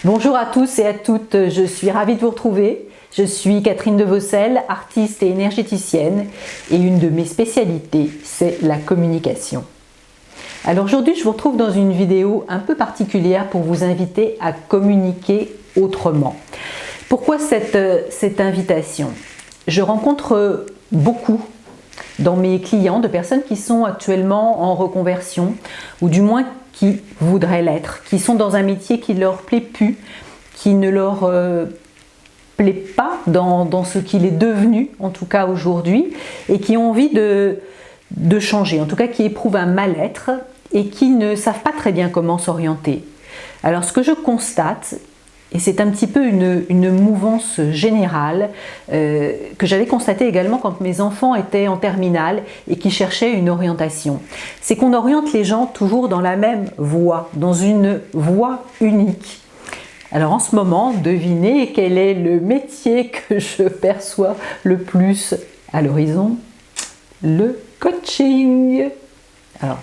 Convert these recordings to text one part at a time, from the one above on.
Bonjour à tous et à toutes, je suis ravie de vous retrouver. Je suis Catherine Devaucel, artiste et énergéticienne, et une de mes spécialités, c'est la communication. Alors aujourd'hui, je vous retrouve dans une vidéo un peu particulière pour vous inviter à communiquer autrement. Pourquoi cette invitation? Je rencontre beaucoup dans mes clients de personnes qui sont actuellement en reconversion, ou du moins qui voudraient l'être, qui sont dans un métier qui ne leur plaît plus, qui ne leur plaît pas dans ce qu'il est devenu, en tout cas aujourd'hui, et qui ont envie de changer, en tout cas qui éprouvent un mal-être et qui ne savent pas très bien comment s'orienter. Alors ce que je constate, et c'est un petit peu une mouvance générale que j'avais constatée également quand mes enfants étaient en terminale et qui cherchaient une orientation. C'est qu'on oriente les gens toujours dans la même voie, dans une voie unique. Alors en ce moment, devinez quel est le métier que je perçois le plus à l'horizon? Le coaching. Alors,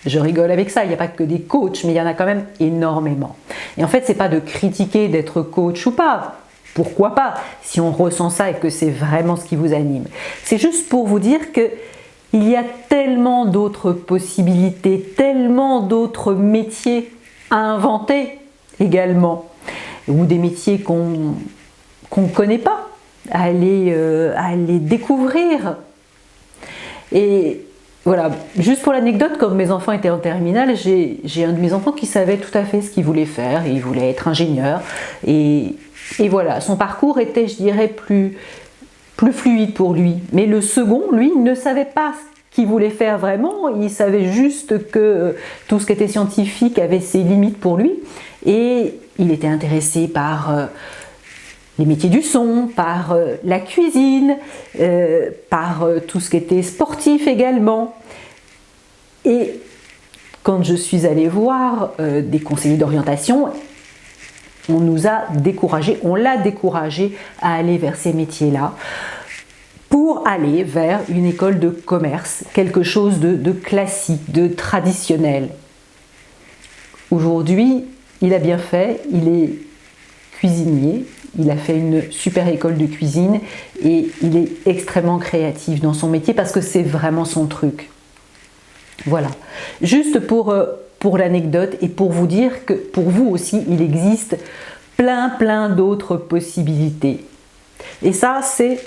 je rigole avec ça, il n'y a pas que des coachs, mais il y en a quand même énormément. Et en fait, c'est pas de critiquer d'être coach ou pas. Pourquoi pas, si on ressent ça et que c'est vraiment ce qui vous anime. C'est juste pour vous dire que il y a tellement d'autres possibilités, tellement d'autres métiers à inventer également, ou des métiers qu'on ne connaît pas, à aller découvrir. Et voilà, juste pour l'anecdote, comme mes enfants étaient en terminale, j'ai un de mes enfants qui savait tout à fait ce qu'il voulait faire, il voulait être ingénieur, et voilà, son parcours était, je dirais, plus fluide pour lui. Mais le second, lui, ne savait pas ce qu'il voulait faire vraiment, il savait juste que tout ce qui était scientifique avait ses limites pour lui, et il était intéressé par les métiers du son, par la cuisine, par tout ce qui était sportif également. Et quand je suis allée voir des conseillers d'orientation, on l'a découragé à aller vers ces métiers-là pour aller vers une école de commerce, quelque chose de classique, de traditionnel. Aujourd'hui, il a bien fait, il est cuisinier, il a fait une super école de cuisine et il est extrêmement créatif dans son métier parce que c'est vraiment son truc. Voilà, juste pour l'anecdote et pour vous dire que pour vous aussi, il existe plein d'autres possibilités. Et ça, c'est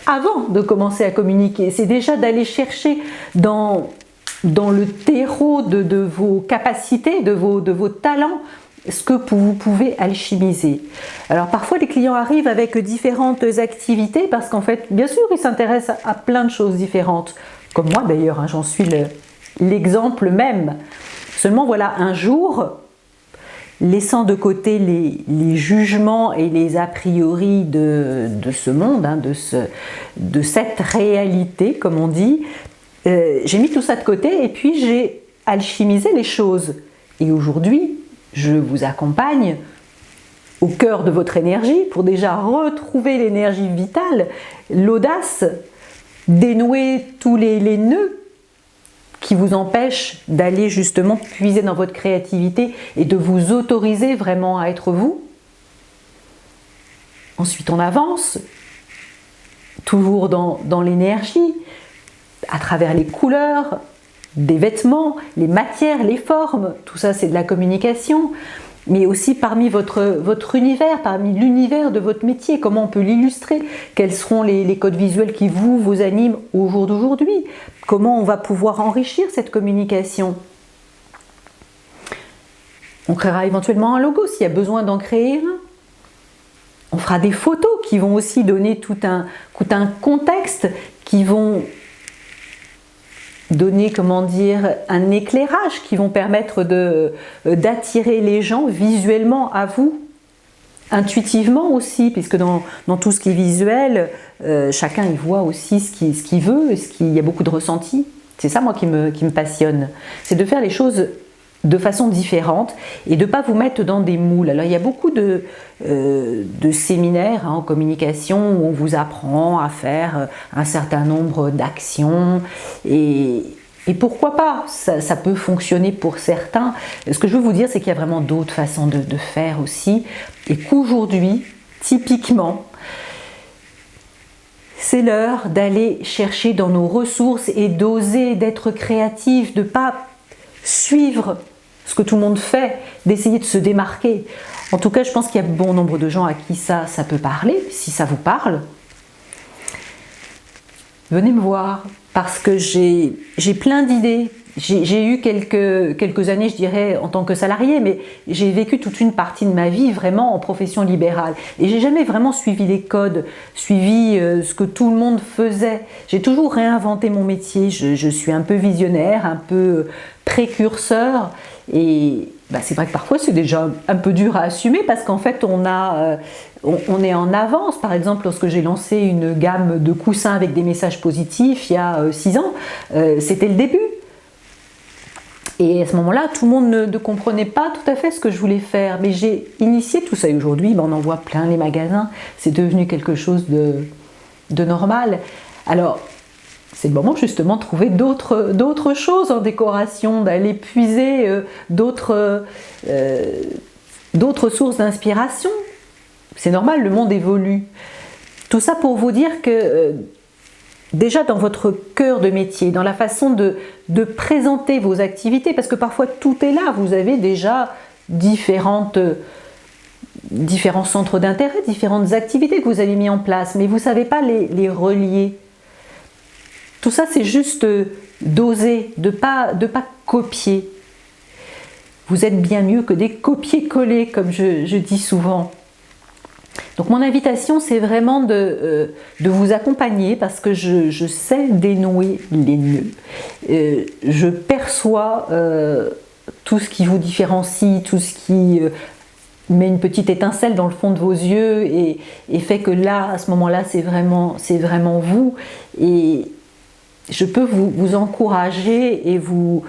avant de commencer à communiquer, c'est déjà d'aller chercher dans le terreau de vos capacités, de vos talents, ce que vous pouvez alchimiser. Alors parfois les clients arrivent avec différentes activités parce qu'en fait, bien sûr, ils s'intéressent à plein de choses différentes. Comme moi d'ailleurs, hein, j'en suis l'exemple même. Seulement voilà, un jour, laissant de côté les jugements et les a priori de ce monde, hein, de cette réalité, comme on dit, j'ai mis tout ça de côté et puis j'ai alchimisé les choses. Et aujourd'hui, je vous accompagne au cœur de votre énergie pour déjà retrouver l'énergie vitale, l'audace, dénouer tous les nœuds qui vous empêchent d'aller justement puiser dans votre créativité et de vous autoriser vraiment à être vous. Ensuite, on avance, toujours dans l'énergie, à travers les couleurs, des vêtements, les matières, les formes, tout ça c'est de la communication, mais aussi parmi votre univers, parmi l'univers de votre métier, comment on peut l'illustrer, quels seront les codes visuels qui vous animent au jour d'aujourd'hui, comment on va pouvoir enrichir cette communication. On créera éventuellement un logo s'il y a besoin d'en créer un. On fera des photos qui vont aussi donner tout un contexte, qui vont donner, comment dire, un éclairage qui vont permettre d'attirer les gens visuellement à vous, intuitivement aussi, puisque dans tout ce qui est visuel, chacun y voit aussi ce qu'il veut, il y a beaucoup de ressenti. C'est ça moi qui me passionne, c'est de faire les choses de façon différente et de ne pas vous mettre dans des moules. Alors il y a beaucoup de séminaires en communication où on vous apprend à faire un certain nombre d'actions et Et pourquoi pas, ça peut fonctionner pour certains. Ce que je veux vous dire, c'est qu'il y a vraiment d'autres façons de faire aussi. Et qu'aujourd'hui, typiquement, c'est l'heure d'aller chercher dans nos ressources et d'oser, d'être créatif, de ne pas suivre ce que tout le monde fait, d'essayer de se démarquer. En tout cas, je pense qu'il y a bon nombre de gens à qui ça peut parler. Si ça vous parle, venez me voir, parce que j'ai plein d'idées. J'ai eu quelques années, je dirais, en tant que salarié, mais j'ai vécu toute une partie de ma vie vraiment en profession libérale. Et j'ai jamais vraiment suivi les codes, suivi ce que tout le monde faisait. J'ai toujours réinventé mon métier. Je suis un peu visionnaire, un peu précurseur. Et c'est vrai que parfois c'est déjà un peu dur à assumer, parce qu'en fait on est en avance. Par exemple, lorsque j'ai lancé une gamme de coussins avec des messages positifs il y a 6 ans, c'était le début. Et à ce moment-là, tout le monde ne comprenait pas tout à fait ce que je voulais faire. Mais j'ai initié tout ça et aujourd'hui, on en voit plein les magasins. C'est devenu quelque chose de normal. Alors, c'est le moment justement de trouver d'autres choses en décoration, d'aller puiser d'autres sources d'inspiration. C'est normal, le monde évolue. Tout ça pour vous dire que déjà dans votre cœur de métier, dans la façon de présenter vos activités, parce que parfois tout est là, vous avez déjà différents centres d'intérêt, différentes activités que vous avez mis en place, mais vous ne savez pas les relier. Tout ça, c'est juste d'oser, de pas copier. Vous êtes bien mieux que des copier-coller, comme je dis souvent. Donc mon invitation, c'est vraiment de vous accompagner, parce que je sais dénouer les nœuds. Je perçois tout ce qui vous différencie, tout ce qui met une petite étincelle dans le fond de vos yeux et fait que là, à ce moment-là, c'est vraiment vous. Et je peux vous encourager et vous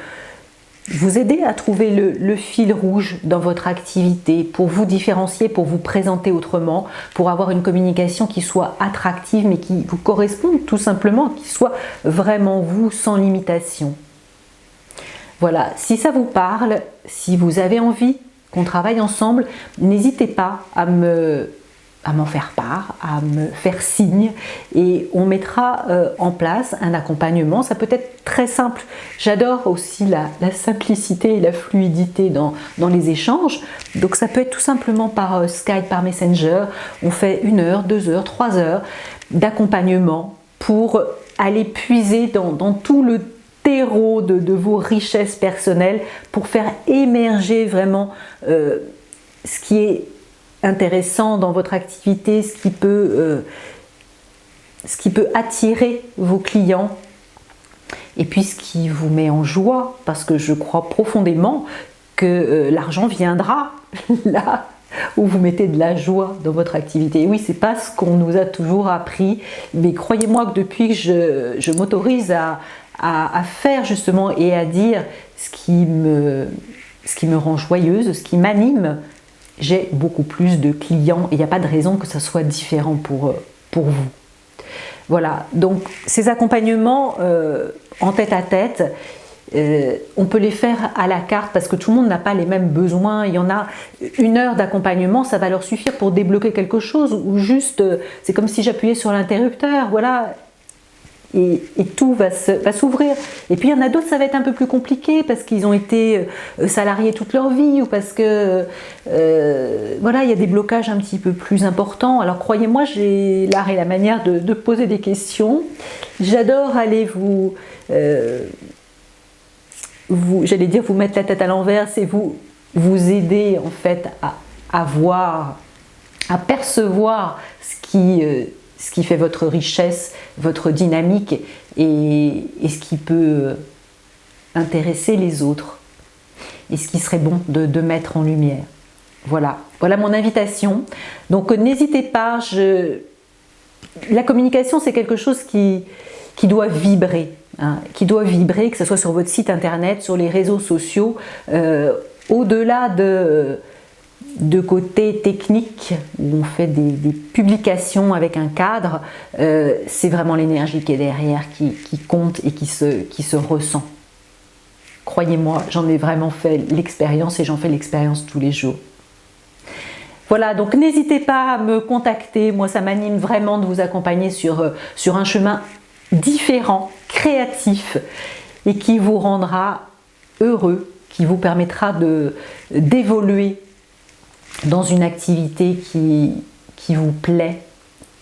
aider à trouver le fil rouge dans votre activité, pour vous différencier, pour vous présenter autrement, pour avoir une communication qui soit attractive mais qui vous corresponde tout simplement, qui soit vraiment vous, sans limitation. Voilà, si ça vous parle, si vous avez envie qu'on travaille ensemble, n'hésitez pas à m'en faire part, à me faire signe, et on mettra en place un accompagnement. Ça peut être très simple. J'adore aussi la simplicité et la fluidité dans les échanges. Donc ça peut être tout simplement par Skype, par Messenger. On fait 1 heure, 2 heures, 3 heures d'accompagnement pour aller puiser dans tout le terreau de vos richesses personnelles, pour faire émerger vraiment ce qui est intéressant dans votre activité, ce qui peut attirer vos clients, et puis ce qui vous met en joie, parce que je crois profondément que l'argent viendra là où vous mettez de la joie dans votre activité. Et oui, c'est pas ce qu'on nous a toujours appris, mais croyez-moi que depuis que je m'autorise à faire justement et à dire ce qui me rend joyeuse, ce qui m'anime, j'ai beaucoup plus de clients et il n'y a pas de raison que ça soit différent pour vous. Voilà, donc ces accompagnements en tête-à-tête, on peut les faire à la carte, parce que tout le monde n'a pas les mêmes besoins. Il y en a 1 heure d'accompagnement, ça va leur suffire pour débloquer quelque chose, ou juste, c'est comme si j'appuyais sur l'interrupteur, voilà. Et tout va s'ouvrir. Et puis il y en a d'autres, ça va être un peu plus compliqué, parce qu'ils ont été salariés toute leur vie, ou parce que voilà, il y a des blocages un petit peu plus importants. Alors croyez-moi, j'ai l'art et la manière de poser des questions. J'adore aller j'allais dire vous mettre la tête à l'envers, c'est vous aider en fait à voir, à percevoir ce qui fait votre richesse, votre dynamique, et ce qui peut intéresser les autres, et ce qui serait bon de mettre en lumière. Voilà mon invitation. Donc n'hésitez pas, la communication, c'est quelque chose qui doit vibrer, qui doit vibrer, que ce soit sur votre site internet, sur les réseaux sociaux, au-delà de côté technique, où on fait des publications avec un cadre, c'est vraiment l'énergie qui est derrière qui compte et qui se ressent. Croyez-moi, j'en ai vraiment fait l'expérience et j'en fais l'expérience tous les jours. Voilà, donc n'hésitez pas à me contacter. Moi, ça m'anime vraiment de vous accompagner sur un chemin différent, créatif et qui vous rendra heureux, qui vous permettra d'évoluer dans une activité qui vous plaît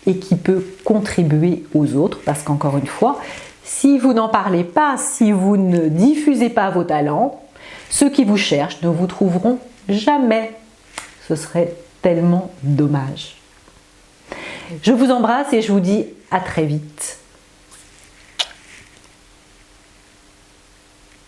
et qui peut contribuer aux autres. Parce qu'encore une fois, si vous n'en parlez pas, si vous ne diffusez pas vos talents, ceux qui vous cherchent ne vous trouveront jamais. Ce serait tellement dommage. Je vous embrasse et je vous dis à très vite.